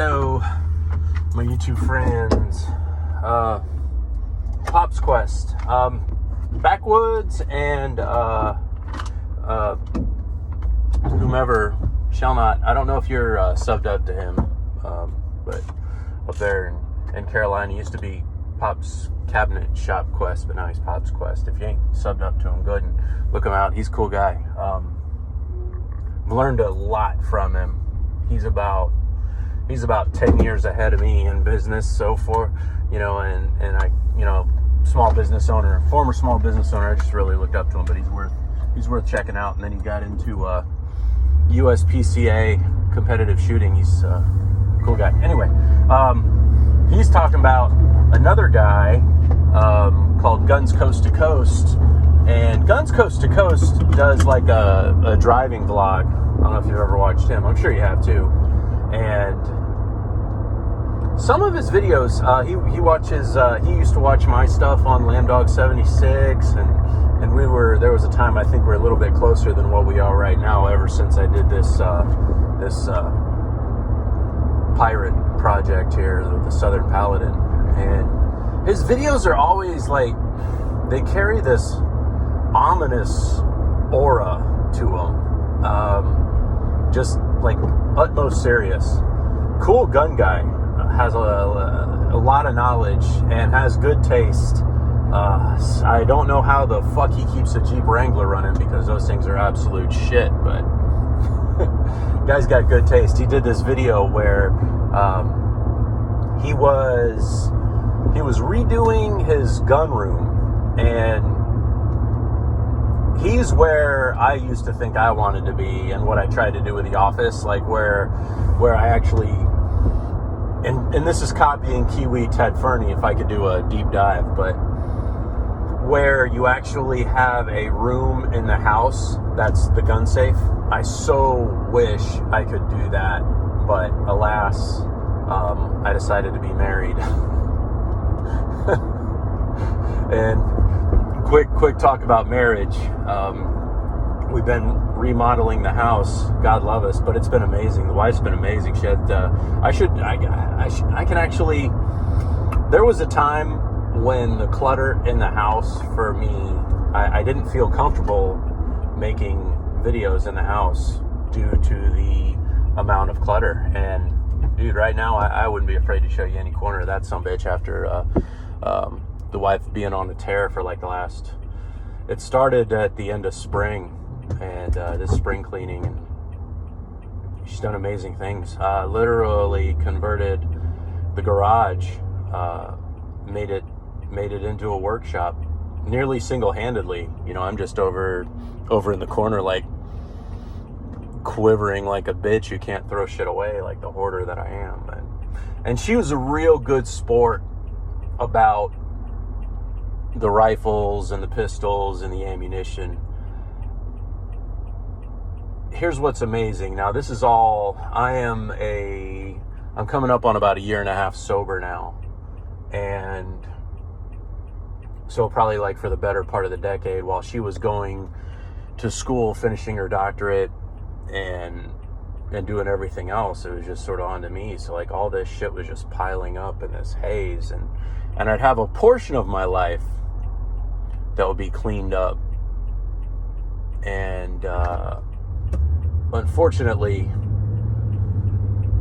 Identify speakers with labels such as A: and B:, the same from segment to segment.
A: Hello, my YouTube friends. Popsquest, Backwoods, and whomever shall not. I don't know if you're subbed up to him, but up there in Carolina, he used to be Pop's Cabinet Shop Quest, but now he's Popsquest. If you ain't subbed up to him, go ahead and look him out. He's a cool guy. I've learned a lot from him. He's about 10 years ahead of me in business, so forth, and I, small business owner, former small business owner. I just really looked up to him, but he's worth checking out. And then he got into USPCA competitive shooting. He's a cool guy. Anyway, he's talking about another guy called Guns Coast to Coast, and Guns Coast to Coast does like a driving vlog. I don't know if you've ever watched him. I'm sure you have too. And some of his videos, he used to watch my stuff on Lambdog 76, and there was a time I think we're a little bit closer than what we are right now, ever since I did this pirate project here with the Southern Paladin. And his videos are always like, they carry this ominous aura to them. Just like utmost serious. Cool gun guy, has a lot of knowledge and has good taste. I don't know how the fuck he keeps a Jeep Wrangler running, because those things are absolute shit, but guy's got good taste. He did this video where he was redoing his gun room, and he's where I used to think I wanted to be, and what I tried to do with The Office, like where I actually, and this is copying Kiwi Ted Fernie if I could do a deep dive, but where you actually have a room in the house that's the gun safe. I so wish I could do that, but alas, I decided to be married. And quick talk about marriage. We've been remodeling the house. God love us, but it's been amazing. The wife's been amazing. She had, I can actually, there was a time when the clutter in the house for me, I didn't feel comfortable making videos in the house due to the amount of clutter. And dude, right now, I wouldn't be afraid to show you any corner of that sumbitch after, the wife being on the tear for like it started at the end of spring, and this spring cleaning, and she's done amazing things. Literally converted the garage, made it into a workshop, nearly single-handedly. I'm just over in the corner, like quivering like a bitch who can't throw shit away, like the hoarder that I am. And she was a real good sport about the rifles and the pistols and the ammunition. Here's what's amazing. Now, this is all, I'm coming up on about a year and a half sober now. And so probably like for the better part of the decade, while she was going to school, finishing her doctorate and doing everything else, it was just sort of on to me. So like all this shit was just piling up in this haze, and I'd have a portion of my life that would be cleaned up. And unfortunately,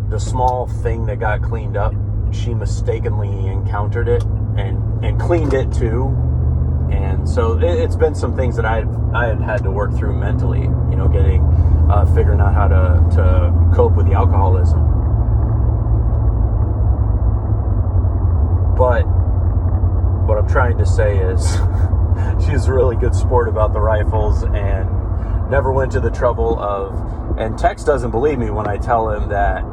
A: the small thing that got cleaned up, she mistakenly encountered it and cleaned it too. And so it's been some things that I had to work through mentally, figuring out how to cope with the alcoholism. But what I'm trying to say is she's a really good sport about the rifles, and never went to the trouble of, and Tex doesn't believe me when I tell him that,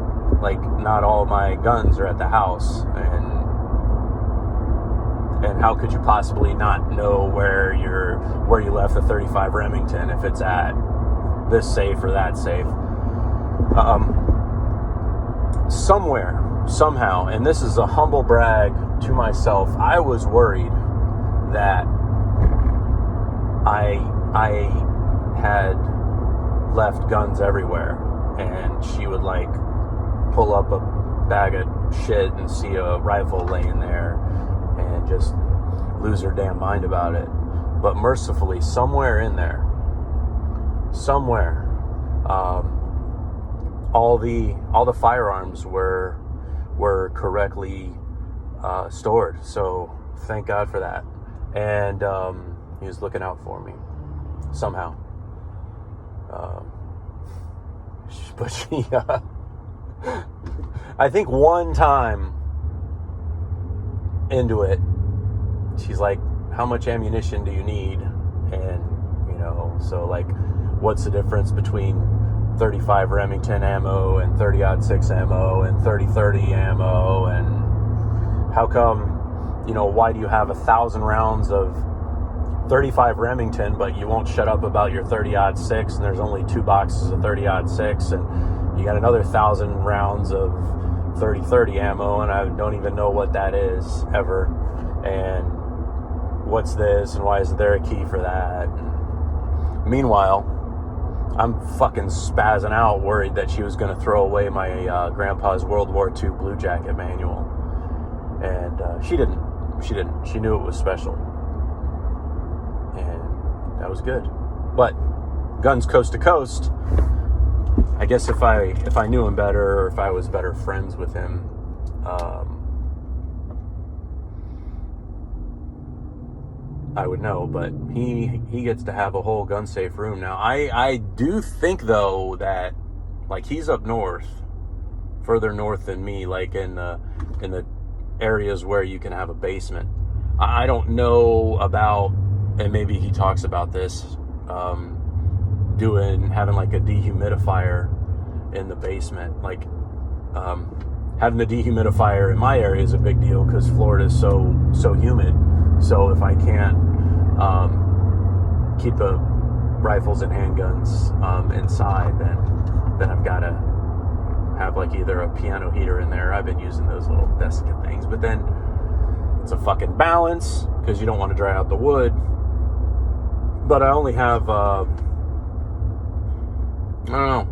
A: like, not all my guns are at the house, and how could you possibly not know where you left the 35 Remington if it's at this safe or that safe? Somewhere, somehow, and this is a humble brag to myself, I was worried that I had left guns everywhere, and she would like pull up bag of shit and see a rifle laying there and just lose her damn mind about it. But mercifully, somewhere in there, all the firearms were correctly stored. So thank God for that. And he was looking out for me somehow. But she, I think one time into it, she's like, how much ammunition do you need? And, so like, what's the difference between 35 Remington ammo and 30-06 ammo and 30-30 ammo? And how come, why do you have 1,000 rounds of 35 Remington, but you won't shut up about your 30-06, and there's only 2 boxes of 30-06, and you got another 1,000 rounds of 30-30 ammo, and I don't even know what that is ever, and what's this, and why isn't there a key for that? And meanwhile, I'm fucking spazzing out, worried that she was going to throw away my grandpa's World War II Blue Jacket manual, and she didn't. She knew it was special. And that was good. But guns coast to coast, I guess if I knew him better, or if I was better friends with him, I would know. But he gets to have a whole gun safe room now. I do think though that, like, he's up north, further north than me, like in the areas where you can have a basement. I don't know about, and maybe he talks about this, having like a dehumidifier in the basement. Like, having the dehumidifier in my area is a big deal because Florida is so humid. So if I can't keep the rifles and handguns inside, then I've got to have like either a piano heater in there. I've been using those little desiccant things, but then it's a fucking balance because you don't want to dry out the wood. But I only have, I don't know,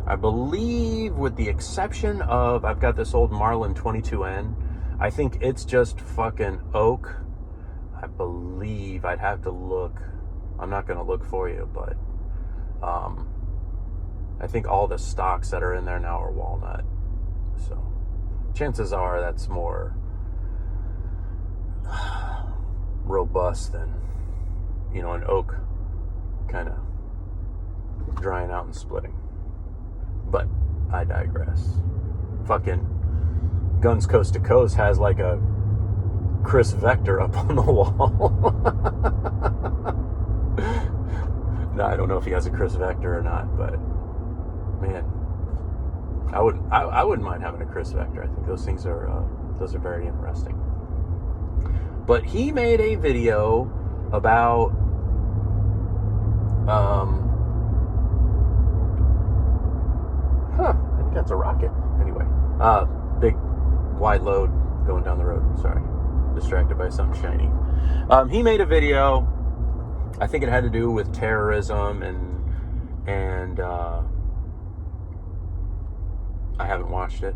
A: I believe with the exception of, I've got this old Marlin 22N. I think it's just fucking oak. I believe, I'd have to look. I'm not going to look for you, but I think all the stocks that are in there now are walnut. So chances are that's more robust than, an oak kind of drying out and splitting. But I digress. Fucking Guns Coast to Coast has like a Chris Vector up on the wall. No, I don't know if he has a Chris Vector or not, but man, I wouldn't mind having a Chris Vector. I think those things are very interesting. But he made a video about I think that's a rocket. Anyway, big wide load going down the road. Sorry, distracted by something shiny. He made a video. I think it had to do with terrorism and I haven't watched it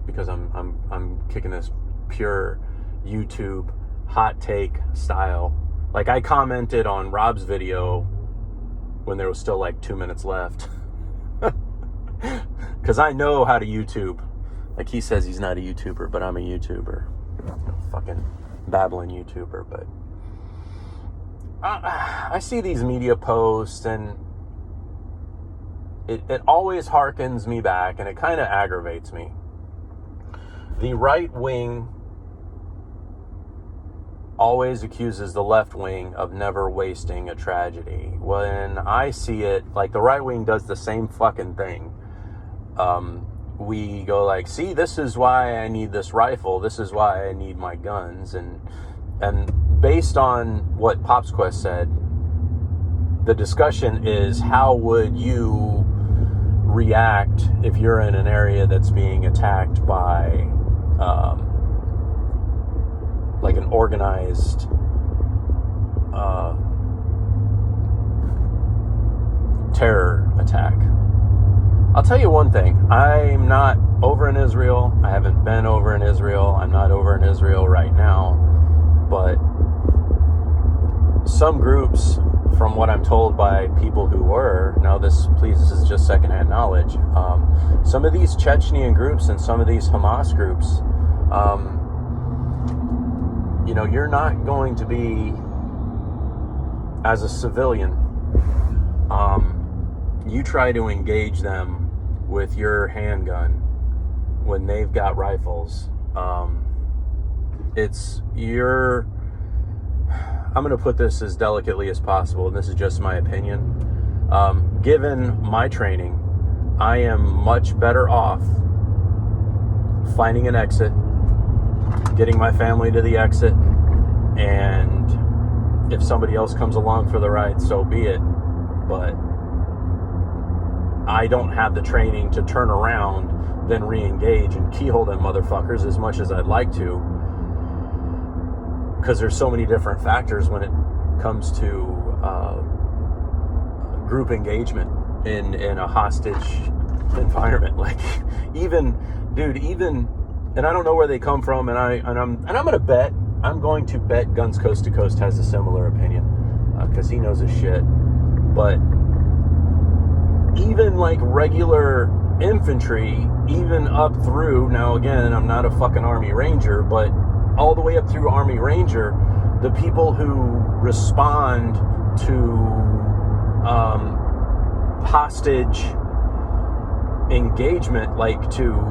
A: because I'm kicking this pure YouTube hot take style. Like, I commented on Rob's video when there was still like 2 minutes left. Because I know how to YouTube. Like, he says he's not a YouTuber, but I'm a YouTuber. Fucking babbling YouTuber. But I see these media posts, and it always harkens me back, and it kind of aggravates me. The right wing always accuses the left wing of never wasting a tragedy. When I see it, like, the right wing does the same fucking thing. We go like, see, this is why I need this rifle. This is why I need my guns. And based on what Popsquest said, the discussion is, how would you react if you're in an area that's being attacked by like an organized terror attack? I'll tell you one thing. I'm not over in Israel. I haven't been over in Israel. I'm not over in Israel right now. But some groups, from what I'm told by people who were, now this is just secondhand knowledge, some of these Chechenian groups and some of these Hamas groups, you're not going to be, as a civilian, you try to engage them with your handgun when they've got rifles. I'm going to put this as delicately as possible, and this is just my opinion. Given my training, I am much better off finding an exit, getting my family to the exit, and if somebody else comes along for the ride, so be it. But I don't have the training to turn around, then re-engage and keyhole them motherfuckers as much as I'd like to, because there's so many different factors when it comes to group engagement in a hostage environment. Like, and I don't know where they come from, and I'm going to bet Guns Coast to Coast has a similar opinion, because he knows his shit. But even like regular infantry, even up through, now again, I'm not a fucking Army Ranger, but all the way up through Army Ranger, the people who respond to hostage engagement, like to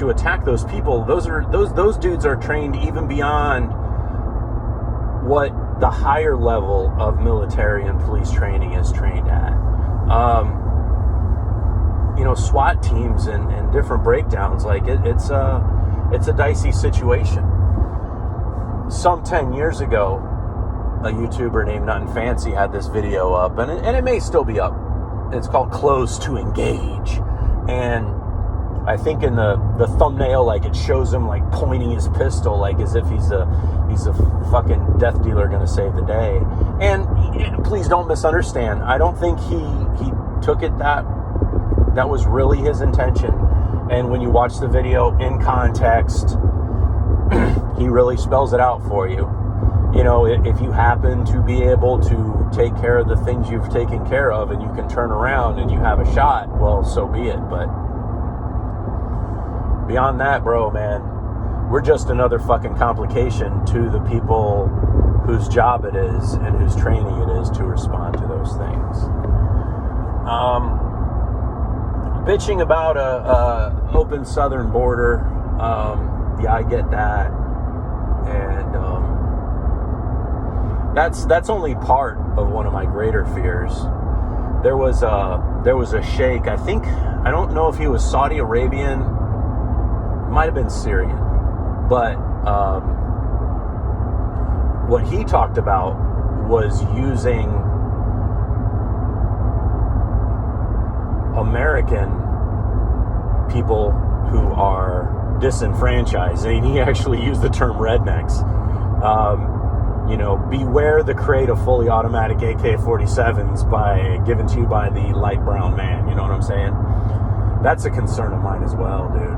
A: attack those people, those dudes are trained even beyond what the higher level of military and police training is trained at. SWAT teams and different breakdowns, like it's a dicey situation. Some 10 years ago, a YouTuber named Nothing Fancy had this video up, and it may still be up. It's called Close to Engage. And I think in the thumbnail, like, it shows him like pointing his pistol, like as if he's a fucking death dealer gonna save the day. And please don't misunderstand. I don't think he took it that was really his intention. And when you watch the video in context, he really spells it out for you. If you happen to be able to take care of the things you've taken care of, and you can turn around and you have a shot, well, so be it. But beyond that, bro, man, we're just another fucking complication to the people whose job it is and whose training it is to respond to those things. Bitching about a open southern border, yeah, I get that, and that's only part of one of my greater fears. There was a sheikh, I don't know if he was Saudi Arabian, might have been Syrian, but what he talked about was using American people who are disenfranchised, and he actually used the term rednecks. Beware the crate of fully automatic AK-47s given to you by the light brown man. You know what I'm saying? That's a concern of mine as well, dude.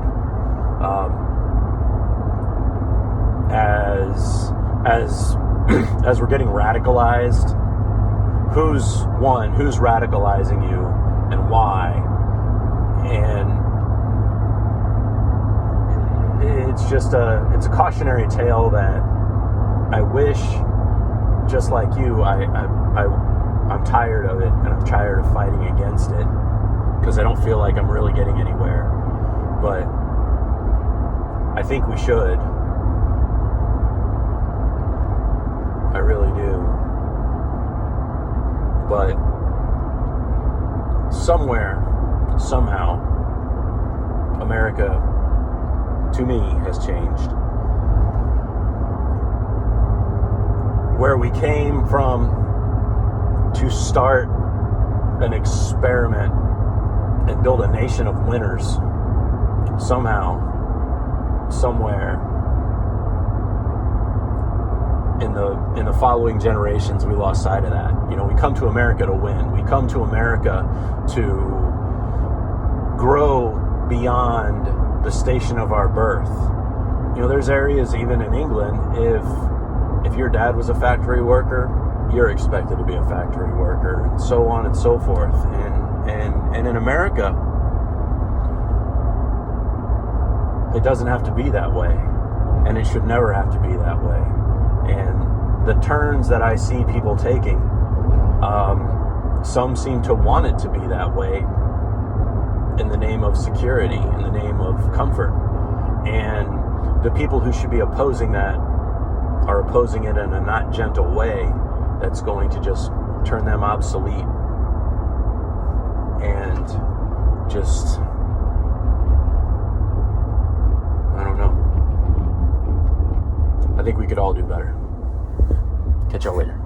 A: As we're getting radicalized, who's radicalizing you and why? And it's a cautionary tale that I wish, just like you, I'm tired of it, and I'm tired of fighting against it, because I don't feel like I'm really getting anywhere. But I think we should. I really do. But somewhere, somehow, America, to me, has changed. Where we came from to start an experiment and build a nation of winners, somehow, somewhere, in the following generations, we lost sight of that. You know, we come to America to win. We come to America to grow beyond the station of our birth. You know, there's areas even in England, if your dad was a factory worker, you're expected to be a factory worker, and so on and so forth. And in America, it doesn't have to be that way, and it should never have to be that way. And the turns that I see people taking, some seem to want it to be that way in the name of security, in the name of comfort. And the people who should be opposing that are opposing it in a not gentle way that's going to just turn them obsolete and just, I don't know. I think we could all do better. Catch y'all later.